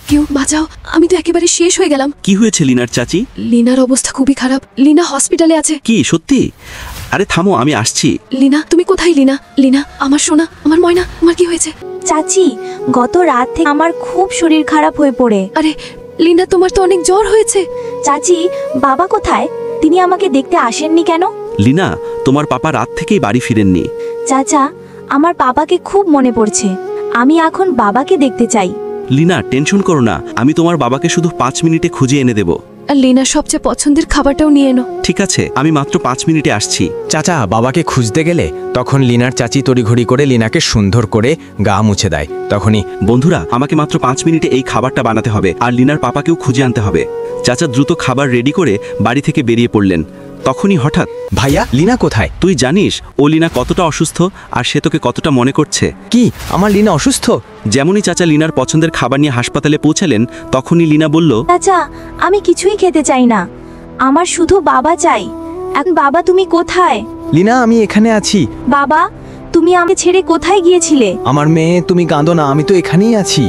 কেউ বাঁচাও, আমি তো একেবারে শেষ হয়ে গেলাম। কি হয়েছে লিনার চাচি? লিনার অবস্থা খুবই খারাপ, লিনা হসপিটালে আছে। কি সত্যি? আরে থামো, আমি আসছি। লিনা, তুমি কোথায়? লিনা, লিনা, আমার সোনা, আমার ময়না, আমার কি হয়েছে? চাচি, গত রাত থেকে আমার খুব শরীর খারাপ হয়ে পড়ে। আরে লিনা, তোমার তো অনেক জ্বর হয়েছে। চাচি, বাবা কোথায়? তিনি আমাকে দেখতে আসেননি কেন? লিনা, তোমার পাপা রাত থেকেই বাড়ি ফিরেননি। চাচা, আমার বাবাকে খুব মনে পড়ছে। আমি এখন বাবাকে দেখতে চাই। লিনা, টেনশন করো না, আমি তোমার বাবাকে শুধু 5 মিনিটে খুঁজে এনে দেব। আর লিনার সবচেয়ে পছন্দের খাবারটাও নিয়ে এনো। ঠিক আছে, আমি মাত্র 5 মিনিটে আসছি। চাচা বাবাকে খুঁজতে গেলে তখন লিনার চাচি তড়িঘড়ি করে লিনাকে সুন্দর করে গা মুছে দেয়। তখনই বন্ধুরা, আমাকে মাত্র 5 মিনিটে এই খাবারটা বানাতে হবে আর লিনার পাপাকেও খুঁজে আনতে হবে। চাচা দ্রুত খাবার রেডি করে বাড়ি থেকে বেরিয়ে পড়লেন। তখনই হঠাৎ, ভাইয়া, লিনা কোথায়? তুই জানিস ও লিনা কতটা অসুস্থ আর সে তোকে কতটা মনে করছে? কি, আমার লিনা অসুস্থ? যেমনই চাচা লিনার পছন্দের খাবার নিয়ে হাসপাতালে পৌঁছালেন, তখনই লিনা বলল, চাচা, আমি কিছুই খেতে চাই না, আমার শুধু বাবা চাই। এখন বাবা, তুমি কোথায়? লিনা, আমি এখানে আছি। বাবা, তুমি আমাকে ছেড়ে কোথায় গিয়েছিলে? আমার মেয়ে, তুমি কাঁদো না, আমি তো এখানেই আছি।